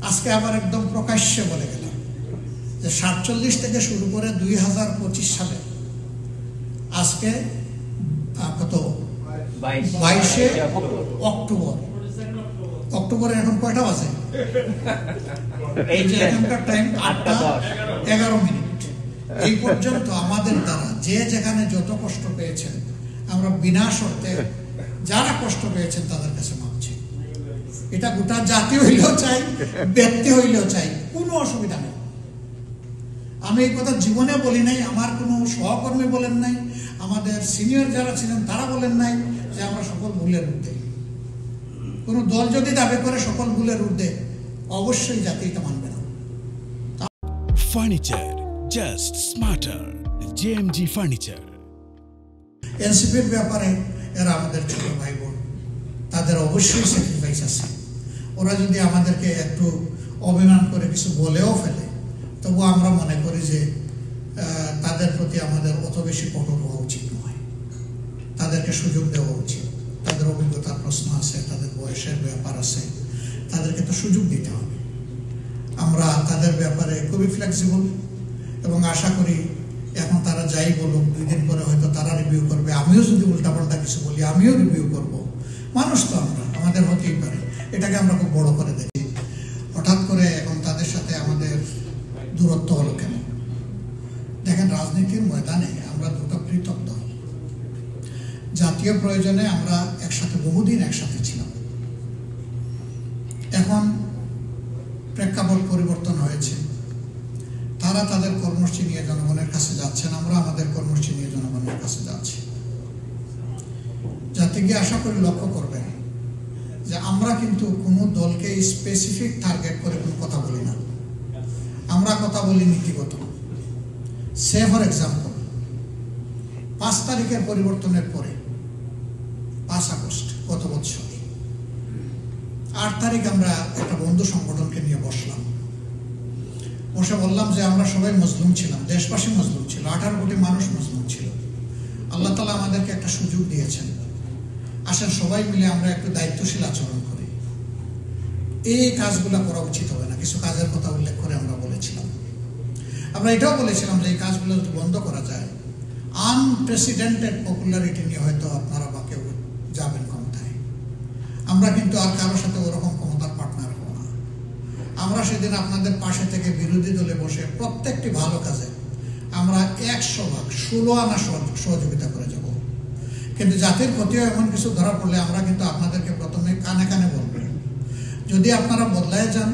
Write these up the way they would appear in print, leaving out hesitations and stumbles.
আজকে আবার একদম প্রকাশ্যে বলে গেলাম যে 47 থেকে শুরু করে 2025 সালে আজকে কত 22শে অক্টোবর। অক্টোবরে এখন কয়টা বাজে? এই যে এখনকার টাইম 8:11। এই পর্যন্ত আমাদের দ্বারা যে যেখানে যত কষ্ট পেয়েছেন, আমরা বিনা শর্তে যারা কষ্ট পেয়েছেন তাদের কাছে মাপ চাই। এটা গোটা জাতি হইলেও চাই, ব্যক্তি হইলেও চাই, কোনো অসুবিধা নেই। আমি এই কথা জীবনে বলি নাই, আমার কোনো সহকর্মী বলেন নাই, আমাদের সিনিয়র যারা ছিলেন তারা বলেন নাই যে আমরা সকল ভুলের ঊর্ধ্বে। কোন দল যদি দাবি করে সকল ভুলের ঊর্ধ্বে, অবশ্যই জাতি এটা মানবে না। Furniture just smarter, JMG furniture. এনসিপির ব্যাপারে এরা আমাদের ছোট ভাই বোন, তাদের অবশ্যই স্যাক্রিফাইস আছে। ওরা যদি আমাদেরকে একটু অভিমান করে কিছু বলেও ফেলে, তবু আমরা মনে করি যে তাদের প্রতি আমাদের অত বেশি কঠোর হওয়া উচিত নয়। তাদেরকে সুযোগ দেওয়া উচিত। তাদের অভিজ্ঞতার প্রশ্ন আছে, তাদের বয়সের ব্যাপার আছে, তাদেরকে তো সুযোগ দিতে হবে। আমরা তাদের ব্যাপারে খুবই ফ্লেক্সিবল এবং আশা করি এখন তারা যাই বলুক, 2 দিন পরে হয়তো তারা রিভিউ করবে। আমিও যদি উল্টাপাল্টা কিছু বলি, আমিও রিভিউ করব। মানুষ তো আমরা, আমাদের হতেই পারে। এটাকে আমরা খুব বড় করে দেখি। হঠাৎ করে এখন তাদের সাথে আমাদের দূরত্ব হলো কেন? দেখেন, রাজনীতির ময়দানে আমরা দুটো পৃথক দল। জাতীয় প্রয়োজনে আমরা একসাথে বহুদিন একসাথে ছিলাম। এখন প্রেক্ষাপট পরিবর্তন হয়েছে। তারা তাদের কর্মসূচি নিয়ে জনগণের কাছে যাচ্ছেন, আমরা আমাদের কর্মসূচি নিয়ে জনগণের কাছে যাচ্ছি। জাতিকে আশা করি লক্ষ্য করবেন যে আমরা কিন্তু কোনো দলকে স্পেসিফিক টার্গেট করে কোনো কথা বলি না। আমরা কথা বলি নীতিগত। সে ফর এক্সাম্পল, 5 তারিখের পরিবর্তনের পরে 5 আগস্ট গত বছর 8 তারিখ আমরা একটা বন্ধু সংগঠনকে নিয়ে বসলাম। বসে বললাম যে আমরা সবাই মজলুম ছিলাম, দেশবাসী মজলুম ছিল, 18 কোটি মানুষ মজলুম ছিল। আল্লাহ তাআলা আমাদেরকে একটা সুযোগ দিয়েছেন। আসেন সবাই মিলে আমরা একটু দায়িত্বশীল আচরণ করি। এই কাজগুলো করা উচিত হবে না। কিছু কাজের কথা উল্লেখ করে আমরা বলেছিলাম। আমরা এটাও বলেছিলাম যে এই কাজগুলো যদি বন্ধ করা যায়, আনপ্রেসিডেন্টেড পপুলারিটি নিয়ে হয়তো আপনারা বা কেউ যাবেন ক্ষমতায়। আমরা কিন্তু আর কারোর সাথে ওরকম ক্ষমতার পার্টনার হব না। আমরা সেদিন আপনাদের পাশে থেকে বিরোধী দলে বসে প্রত্যেকটি ভালো কাজে আমরা 100 ভাগ 16 আনা সহযোগিতা করে যাব। কিন্তু জাতির ক্ষতিও এমন কিছু ধরা পড়লে আমরা কিন্তু আপনাদেরকে প্রথমে কানে কানে বলবো। যদি আপনারা বদলায় যান,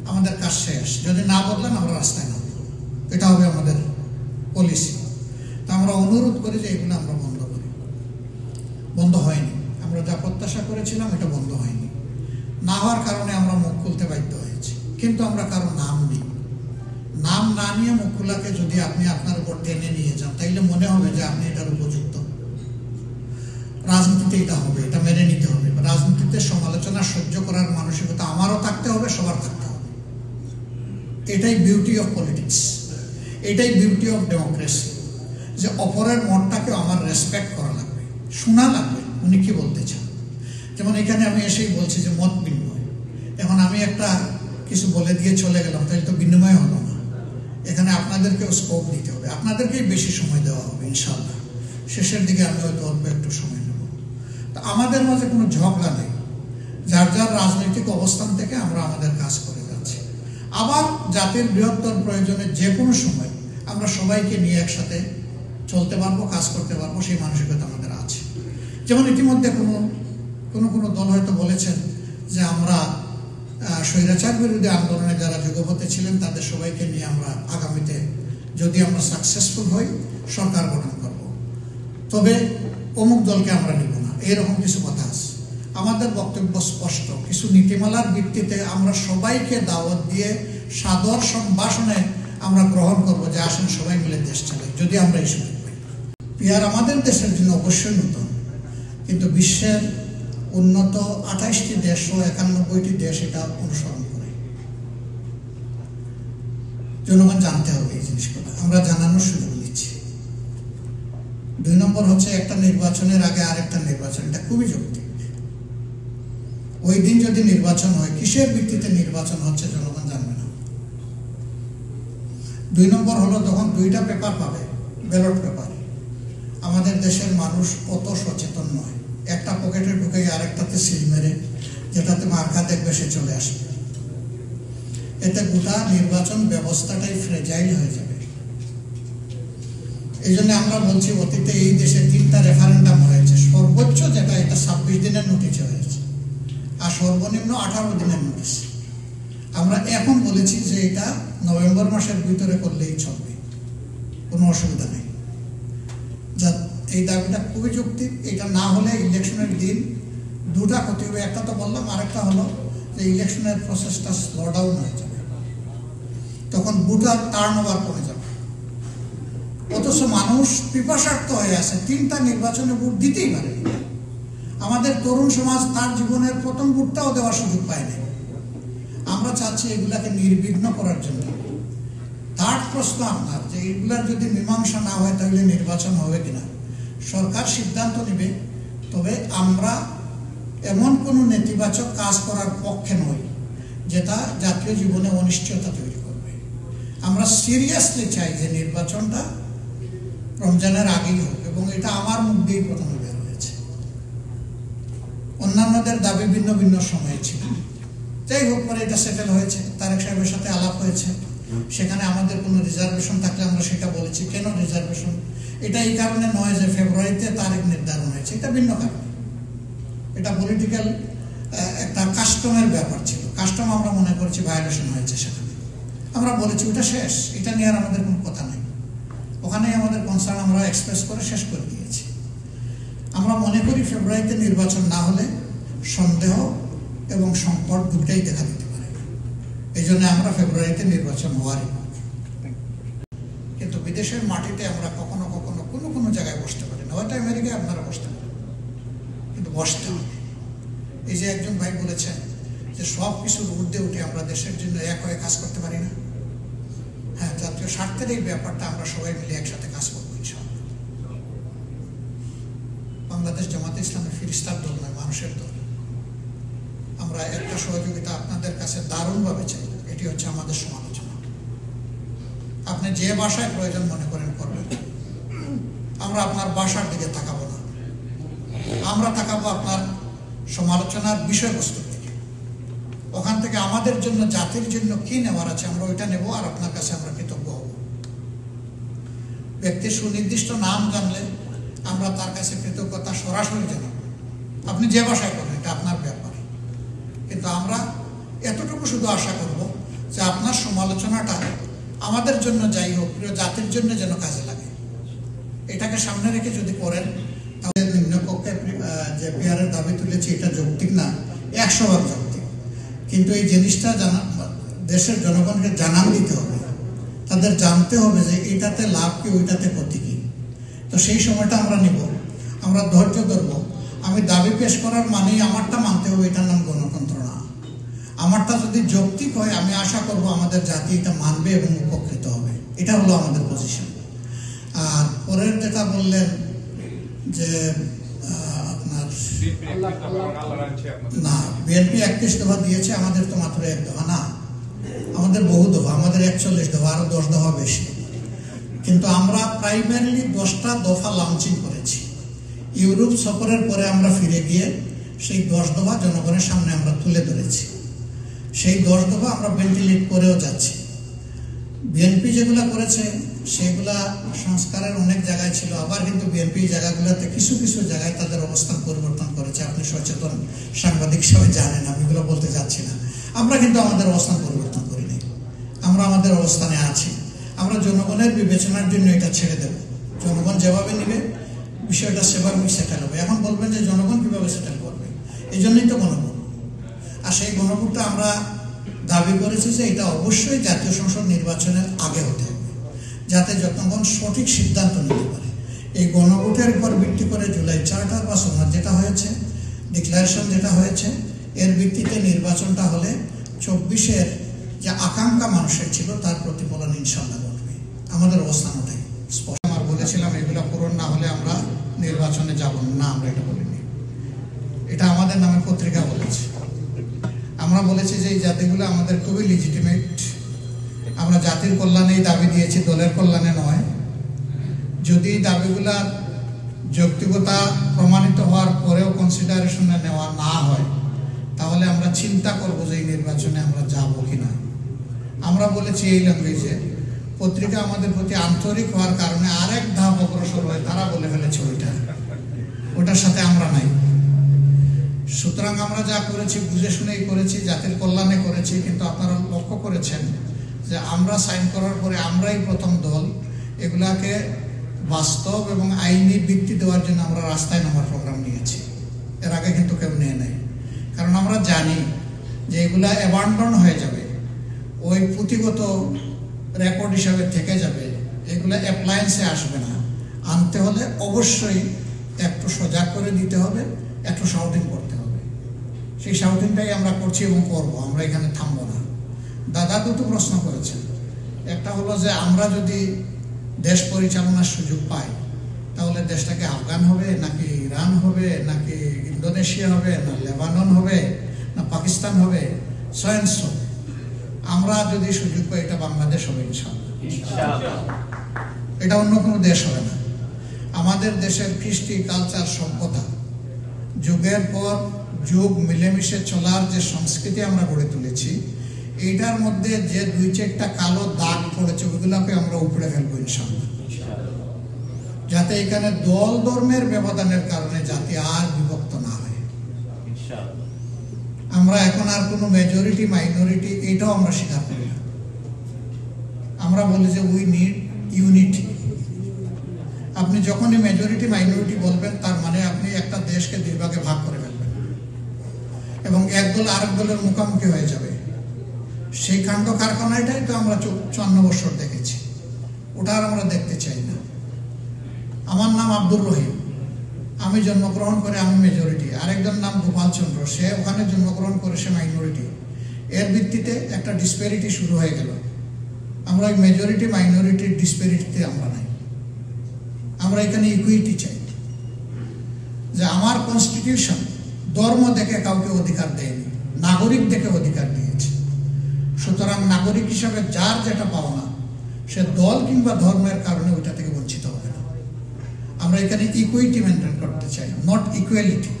আমাদের কাজ শেষ। যদি না বদলান, আমরা রাস্তায় নামব। এটা হবে আমাদের পলিসি। তা আমরা অনুরোধ করি যে এগুলো আমরা বন্ধ করি। বন্ধ হয়নি। আমরা যা প্রত্যাশা করেছিলাম এটা বন্ধ হয়নি। না হওয়ার কারণে আমরা মুখ খুলতে বাধ্য হয়েছি। কিন্তু আমরা কারো নাম নিই। নাম না নিয়ে মুখ খোলাকে যদি আপনি আপনার উপর টেনে নিয়ে যান, তাইলে মনে হবে যে আপনি এটার উপযুক্ত। রাজনীতিতে এটা হবে, এটা মেনে নিতে হবে। রাজনীতিতে সমালোচনা সহ্য করার মানসিকতা আমারও থাকতে হবে, সবার থাকতে হবে। এটাই বিউটি অফ পলিটিক্স, এটাই বিউটি অফ ডেমোক্রেসি। যে অপরের মনটাকে আমার রেসপেক্ট করা লাগবে, শোনা লাগবে উনি কি বলতে চান। যেমন এখানে আমি এসেই বলছি যে মত বিনিময়। এখন আমি একটা কিছু বলে দিয়ে চলে গেলাম, তাই তো বিনিময় হলো না। এখানে আপনাদেরকেও স্কোপ দিতে হবে, আপনাদেরকেই বেশি সময় দেওয়া হবে ইনশাআল্লাহ। শেষের দিকে আমি হয়তো অল্প একটু সময় নেব। তা আমাদের মাঝে কোনো ঝগড়া নেই। যার যার রাজনৈতিক অবস্থান থেকে আমরা আমাদের কাজ করে যাচ্ছি। আবার জাতির বৃহত্তর প্রয়োজনে যে কোনো সময় আমরা সবাইকে নিয়ে একসাথে চলতে পারবো, কাজ করতে পারবো, সেই মানসিকতা আমাদের আছে। যেমন ইতিমধ্যে কোনো দল হয়তো বলেছেন যে আমরা স্বৈরাচার বিরোধী আন্দোলনে যারা যুগপথে ছিলেন তাদের সবাইকে নিয়ে আমরা আগামীতে যদি আমরা সাকসেসফুল হই সরকার গঠন করব, তবে অমুক দলকে আমরা নিব না, এরকম কিছু কথা আছে। আমাদের বক্তব্য স্পষ্ট। কিছু নীতিমালার ভিত্তিতে আমরা সবাইকে দাওয়াত দিয়ে সাদর সম্ভাষণে আমরা গ্রহণ করব যে আসেন সবাই মিলে দেশ চালাই, যদি আমরা এই সুযোগ পাই। পিআর আমাদের দেশের জন্য অবশ্যই নতুন, কিন্তু বিশ্বের উন্নত 28টি দেশ ও 91টি দেশ এটা অনুসরণ করে। জনগণ জানতে হবে এই জিনিসগুলো, আমরা জানানোর সুযোগ নিচ্ছি। 2 নম্বর হচ্ছে একটা নির্বাচনের আগে আরেকটা নির্বাচন, এটা খুবই যৌক্তিক। ওই দিন যদি নির্বাচন হয়, কিসের ভিত্তিতে নির্বাচন হচ্ছে জনগণ জানবে না। 2 নম্বর হলো, তখন 2টা পেপার পাবে, ব্যালট পেপার। আমাদের দেশের মানুষ অত সচেতন নয়, একটা পকেটে ঢুকে আরেকটাতে সিল মেরে যেটাতে মার্কা দেখবে সে চলে আসবে। এতে গোটা নির্বাচন ব্যবস্থাটাই ফ্রেজাইল হয়ে যাবে। এই জন্য আমরা বলছি, অতীতে এই দেশে 3টা রেফারেন্ডাম হয়েছে, সর্বোচ্চ যেটা এটা 26 দিনের নোটিশে হয়েছে, আর সর্বনিম্ন 18 দিনের নোটিশ। আমরা এখন বলেছি যে এটা নভেম্বর মাসের ভিতরে করলেই চলবে, কোনো অসুবিধা নেই। যা এই দাবিটা খুবই যৌক্তিক। এটা না হলে ইলেকশনের দিন 2টা ক্ষতি হবে। একটা তো বললাম, আরেকটা হলো যে ইলেকশনের প্রসেসটা স্লো ডাউন হয়ে যাবে, তখন ভোটার টার্ন ওভার কমে যাবে। অথচ মানুষ পিপাসার্থ হয়ে আছে, 3টা নির্বাচনে ভোট দিতেই পারে। আমাদের তরুণ সমাজ তার জীবনের প্রথম ভোটটাও দেওয়ার সুযোগ পায়নি। আমরা চাচ্ছি এগুলাকে নির্বিঘ্ন করার জন্য। থার্ড প্রশ্ন আপনার, যে এগুলার যদি মীমাংসা না হয় তাহলে নির্বাচন হবে কিনা। সরকার সিদ্ধান্ত নেবে, তবে আমরা এমন কোনো নেতিবাচক কাজ করার পক্ষে নই যেটা জাতীয় জীবনে অনিশ্চয়তা তৈরি করবে। আমরা সিরিয়াসলি চাই যে নির্বাচনটা রমজানের আগেই হোক, এবং এটা আমার মুখ দিয়েই প্রথমে বের হয়েছে। অন্যান্যদের দাবি ভিন্ন ভিন্ন সময়ে ছিল, যাই হোক পরে এটা সেটেল হয়েছে। তারেক সাহেবের সাথে আলাপ হয়েছে, সেখানে আমাদের কোনো রিজার্ভেশন থাকলে আমরা সেটা বলেছি। কেন রিজার্ভেশন? এটা এই কারণে নয় যে ফেব্রুয়ারিতে তারিখ নির্ধারণ হয়েছে, এটা ভিন্ন কারণে। এটা পলিটিক্যাল একটা কাস্টমের ব্যাপার ছিল। কাস্টম আমরা মনে করছি ভায়োলেশন হয়েছে, সেখানে আমরা বলেছি ওটা শেষ, এটা নিয়ে আর আমাদের কোনো কথা নেই। ওখানেই আমাদের কনসার্ন আমরা এক্সপ্রেস করে শেষ করে দিয়েছি। আমরা মনে করি ফেব্রুয়ারিতে নির্বাচন না হলে সন্দেহ এবং সংকট দুটাই দেখা দিতে পারে। এই জন্য আমরা ফেব্রুয়ারিতে নির্বাচন হওয়ারই। কিন্তু বিদেশের মাটিতে আমরা কখনো কখনো কোনো কোনো জায়গায় বসতে পারি না। হয়তো আমেরিকায় আপনারা বসতে পারেন, কিন্তু বসতে হবে। এই যে একজন ভাই বলেছেন যে সব কিছুর ঊর্ধ্বে উঠে আমরা দেশের জন্য এক হয়ে কাজ করতে পারি না। হ্যাঁ, জাতীয় স্বার্থের এই ব্যাপারটা আমরা সবাই মিলে একসাথে কাজ করবো ইনশাআল্লাহ। বাংলাদেশ জামাতে ইসলামী ফিরিস্তার দল নয়, মানুষের দল। আমরা একটা সহযোগিতা আপনাদের কাছে দারুণভাবে চাই, এটি হচ্ছে আমাদের সমালোচনা। আপনি যে ভাষায় প্রয়োজন মনে করেন করবেন, আমরা আপনার ভাষার দিকে তাকাবো না। আমরা তাকাবো আপনার সমালোচনার বিষয়বস্তুর দিকে। ওখান থেকে আমাদের জন্য, জাতির জন্য কি নেওয়ার আছে আমরা ওইটা নেব, আর আপনার কাছে আমরা কৃতজ্ঞ হব। ব্যক্তির সুনির্দিষ্ট নাম জানলে আমরা তার কাছে কৃতজ্ঞতা সরাসরি জানাবো। আপনি যে ভাষায় করেন এটা আপনার ব্যাপার, কিন্তু আমরা এতটুকু শুধু আশা করব যে আপনার সমালোচনাটা আমাদের জন্য যাই হোক, প্রিয় জাতির জন্য যেন কাজে লাগে। এটাকে সামনে রেখে যদি করেন তাহলে নিম্নপক্ষে যে বিহারের দাবি তুলেছে এটা যৌক্তিক না, 100বার যৌক্তিক। কিন্তু এই জিনিসটা দেশের জনগণকে জানান দিতে হবে, তাদের জানতে হবে যে এটাতে লাভ কি, ওইটাতে ক্ষতি কি। তো সেই সময়টা আমরা নিব, আমরা ধৈর্য ধরবো। আমি দাবি পেশ করার মানেই আমারটা মানতে হবে, এটার নাম গণতন্ত্র না। আমারটা যদি যৌক্তিক হয়, আমি আশা করব আমাদের জাতি এটা মানবে এবং উপকৃত হবে। এটা হলো আমাদের পজিশন। আর পরের যেটা বললেন যে আপনার না, বিএনপি 31 দফা দিয়েছে, আমাদের তো মাত্র 1 দফা না, আমাদের বহু দফা, আমাদের 41 দফা, আরো 10 দফা বেশি। কিন্তু আমরা প্রাইমারিলি 10টা দফা লঞ্চিং করেছি। ইউরোপ সফরের পরে আমরা ফিরে গিয়ে সেই 10 দফা জনগণের সামনে আমরা তুলে ধরেছি। সেই 10 দফা আমরা ভেন্টিলেট করেও যাচ্ছি। বিএনপি যেগুলা করেছে সেগুলা সংস্কারের অনেক জায়গায় ছিল, আবার কিন্তু বিএনপি জায়গাগুলোতে কিছু কিছু জায়গায় তাদের অবস্থান পরিবর্তন করেছে। আপনি সচেতন সাংবাদিক সবাই জানেন, আমি এগুলো বলতে যাচ্ছি না। আমরা কিন্তু আমাদের অবস্থান পরিবর্তন করিনি, আমরা আমাদের অবস্থানে আছি। আমরা জনগণের বিবেচনার জন্য এটা ছেড়ে দেব, জনগণ যেভাবে নেবে বিষয়টা সেভাবেই সেটেল হবে। এখন বলবেন যে জনগণ কিভাবে সেটেল করবে, এই জন্যই তো গণভোট। আর সেই গণভোটটা আমরা দাবি করেছি যে এটা অবশ্যই জাতীয় সংসদ নির্বাচনের আগে হতে হবে, যাতে জনগণ সঠিক সিদ্ধান্ত নিতে পারে। এই গণভোটের উপর ভিত্তি করে জুলাই চার্টার বা সনদ যেটা হয়েছে, ডিক্লারেশন যেটা হয়েছে, এর ভিত্তিতে নির্বাচনটা হলে 24-এর যে আকাঙ্ক্ষা মানুষের ছিল তার প্রতিফলন ইনশাল্লাহ ঘটবে। আমাদের অবস্থান ওটাই স্পষ্ট। আমার বলেছিলাম এগুলা পূরণ না হলে আমরা নির্বাচনে যাব না, আমরা এটা বলিনি, এটা আমাদের নামে পত্রিকা বলেছে। আমরা বলেছি যে এই জাতিগুলো আমাদের খুবই লিজিটিমেট, আমরা জাতির কল্যাণেই দাবি দিয়েছি, দলের কল্যাণে নয়। যদি দাবিগুলার যৌক্তিকতা প্রমাণিত হওয়ার পরেও কনসিডারেশনে নেওয়া না হয়, তাহলে আমরা চিন্তা করবো যে এই নির্বাচনে আমরা যাবো কিনা। আমরা বলেছি এই ল্যাঙ্গুয়েজে, পত্রিকা আমাদের প্রতি আন্তরিক হওয়ার কারণে আরেক ধাপ অগ্রসর হয়ে তারা বলে ফেলেছে ওটার সাথে আমরা নাই। সুতরাং আমরা যা করেছি বুঝে শুনেই করেছি, জাতির কল্যাণে করেছি। কিন্তু আপনারা লক্ষ্য করেছেন যে আমরা সাইন করার পরে আমরাই প্রথম দল এগুলাকে বাস্তব এবং আইনি ভিত্তি দেওয়ার জন্য আমরা রাস্তায় নামার প্রোগ্রাম নিয়েছি। এর আগে কিন্তু কেউ নিয়ে নেয়, কারণ আমরা জানি যে এগুলা অ্যাবান্ডন হয়ে যাবে, ওই পুঁথিগত রেকর্ড হিসাবে থেকে যাবে, এগুলা অ্যাপ্লায়েন্সে আসবে না। আনতে হলে অবশ্যই একটু সজাগ করে দিতে হবে, একটু শাউটিং করতে হবে। সেই শাউটিংটাই আমরা করছি এবং করবো, আমরা এখানে থামবো না। দাদা দুটো প্রশ্ন করেছেন, একটা হলো যে আমরা যদি দেশ পরিচালনার সুযোগ পাই তাহলে দেশটাকে আফগান হবে নাকি ইরান হবে নাকি ইন্দোনেশিয়া হবে না লেবানন হবে না পাকিস্তান হবে, সয়েন্স। আমরা যদি সুযোগ পাই এটা বাংলাদেশ হবে ইনশাআল্লাহ, এটা অন্য কোনো দেশ হবে না। আমাদের দেশের কৃষ্টি কালচার সভ্যতা যুগের পর যুগ মিলেমিশে চলার যে সংস্কৃতি আমরা গড়ে তুলেছি, এইটার মধ্যে যে দুই চারটা কালো দাগ পড়েছে ওইগুলোকে আমরা উপড়ে ফেলবো ইনশাআল্লাহ, যাতে এখানে দল ধর্মের ব্যবধানের কারণে জাতি আর বিভক্ত না হয়। আমরা এখন আর কোনো মেজরিটি মাইনরিটি এটাও আমরা স্বীকার করি না। আমরা বলি যে উই নিড ইউনিটি। আপনি যখনই মেজরিটি মাইনরিটি বলবেন তার মানে আপনি একটা দেশকে দুই ভাগে ভাগ করে ফেলবেন এবং এক দল আরেক দলের মুখোমুখি হয়ে যাবে। সেই কাণ্ড কারখানাটাই তো আমরা 54 বছর দেখেছি, ওটা আর আমরা দেখতে চাই না। আমার নাম আব্দুর রহিম, আমি জন্মগ্রহণ করে আমি মেজরিটি, আরেকজন নাম গোপাল চন্দ্র, সে ওখানে জন্মগ্রহণ করে সে মাইনরিটি। এর ভিত্তিতে একটা ডিসপ্যারিটি শুরু হয়ে গেল। আমরা ওই মেজরিটি মাইনরিটির ডিসপ্যারিটিতে আমরা নাই, আমরা এখানে ইকুইটি চাই। যে আমার কনস্টিটিউশন ধর্ম দেখে কাউকে অধিকার দেয়নি, নাগরিক দেখে অধিকার দিয়েছে। সুতরাং নাগরিক হিসাবে যার যেটা পাওনা সে দল কিংবা ধর্মের কারণে ওইটা থেকে বঞ্চিত হবে না। আমরা এখানে ইকুইটি মেনটেন করতে চাই, নট ইকুয়ালিটি।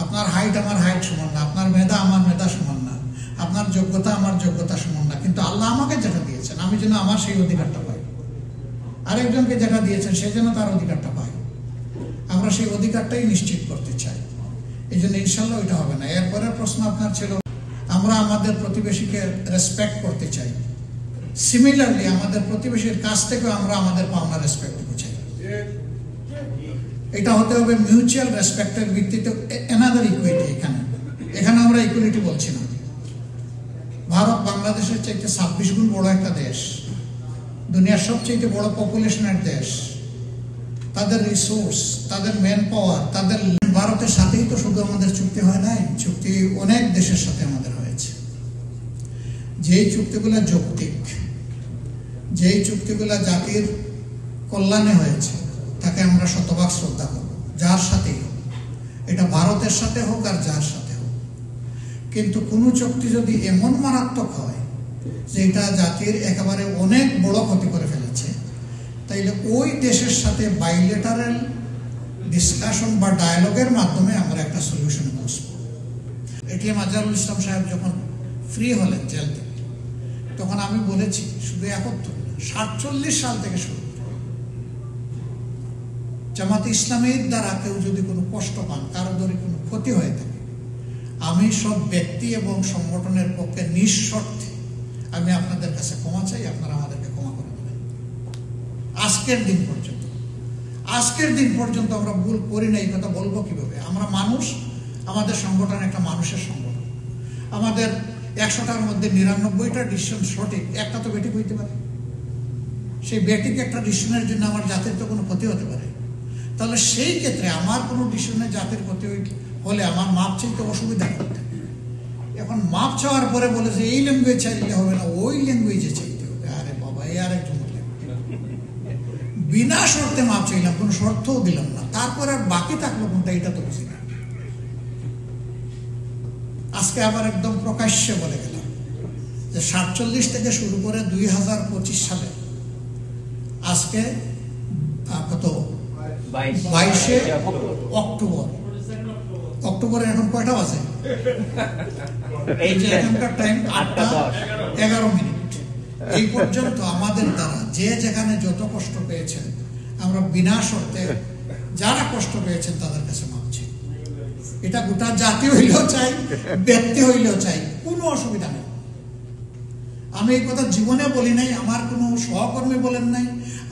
আপনার হাইট আমার হাইট সমান না, আপনার মেধা আমার মেধা সমান না, আপনার যোগ্যতা আমার যোগ্যতা সমান না। কিন্তু আল্লাহ আমাকে যেটা দিয়েছেন আমি যেন আমার সেই অধিকারটা পাই, আরেকজনকে যেটা দিয়েছেন সে যেন তার অধিকারটা পায়। আমরা সেই অধিকারটাই নিশ্চিত করতে চাই। এই জন্য ইনশাল্লাহ ওইটা হবে না। এরপরে প্রশ্ন আপনার ছিল, আমরা আমাদের প্রতিবেশীকে রেসপেক্ট করতে চাই। সিমিলারলি আমাদের প্রতিবেশীর কাছ থেকেও আমরা আমাদের পাওনা রেসপেক্ট চাই। এটা হতে হবে মিউচুয়াল রেসপেক্টের ভিত্তিতে। অ্যানাদার ইকুইটি, এখানে আমরা ইকুইলিটি বলছি না। ভারত বাংলাদেশের চাইতে 26 গুণ বড় একটা দেশ, দুনিয়ার সবচেয়ে বড় পপুলেশনের দেশ। তাদের রিসোর্স, তাদের ম্যান পাওয়ার, তাদের ভারতের সাথেই তো শুধু আমাদের চুক্তি হয় নাই, চুক্তি অনেক দেশের সাথে আমাদের হয়েছে। যেই চুক্তিগুলো যৌক্তিক, যেই চুক্তিগুলো জাতির কল্যাণে হয়েছে তাকে আমরা শতভাগ শ্রদ্ধা করব, যার সাথেই হোক, এটা ভারতের সাথে হোক আর যার সাথে হোক। কিন্তু কোনো চুক্তি যদি এমন মারাত্মক হয় যে এটা জাতির একেবারে অনেক বড় ক্ষতি করে ফেলেছে, তাইলে ওই দেশের সাথে বাইলেটারাল ডিসকাশন বা ডায়ালগের মাধ্যমে আমরা একটা সলিউশনে বসব। এটিএম আজহারুল ইসলাম সাহেব যখন ফ্রি হলেন জেল থেকে, তখন আমি বলেছি শুধু 47 সাল থেকে শুরু জামাতে ইসলামীর দ্বারা কেউ যদি কোনো কষ্ট পান, কারো ধরে কোনো ক্ষতি হয়ে থাকে, আমি সব ব্যক্তি এবং সংগঠনের পক্ষে নিঃশর্তে আমি আপনাদের কাছে ক্ষমা চাই, আপনারা আমাদেরকে ক্ষমা করে দেবেন। আজকের দিন পর্যন্ত আমরা ভুল করি না। এই কথা বলবো কিভাবে? আমরা মানুষ, আমাদের সংগঠন একটা মানুষের সংগঠন। আমাদের 100টার মধ্যে 99টা ডিসিশন সঠিক, একটা তো বেঠিক হইতে পারে। সেই বেঠিক একটা ডিসিশনের জন্য আমার জাতির তো কোনো ক্ষতি হতে পারে। তাহলে সেই ক্ষেত্রে আমার কোনো ডিসিশনে জাতির ক্ষতি হলে আমার মাপ চাইতে অসুবিধা করতে। এখন মাপ চাওয়ার পরে বলে যে এই ল্যাঙ্গুয়েজ চাইলে হবে না, ওই ল্যাঙ্গুয়েজে চাইতে হবে। আরে বাবা, এই আরেকজন বিনা শর্তে মাপ চাইলাম, কোনো শর্তও দিলাম না, তারপর আর বাকি থাকলো কোনটা, এটা তো বুঝি না। আজকে আবার একদম প্রকাশ্যে বলে গেলাম যে 47 থেকে শুরু করে 2025 সালে আজকে কত 22শে অক্টোবর। অক্টোবরে এখন কয়টা বাজে? এখানকার টাইম 8:11। এই পর্যন্ত আমাদের দ্বারা যে যেখানে যত কষ্ট পেয়েছেন আমরা বিনা শর্তে যারা কষ্ট পেয়েছেন তাদের কাছে মাপছি। এটা গোটা জাতি হইলেও চাই, ব্যক্তি হইলেও চাই, কোনো অসুবিধা নেই। আমি এই কথা জীবনে বলি নাই, আমার কোনো সহকর্মী বলেন নাই,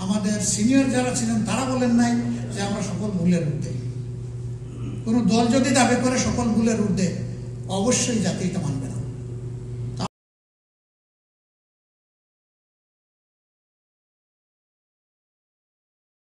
আমাদের সিনিয়র যারা ছিলেন তারা বলেন নাই যে আমরা সকল ভুলের ঊর্ধ্বে। কোনো দল যদি দাবি করে সকল ভুলের ঊর্ধ্বে, অবশ্যই জাতি এটা মানবে।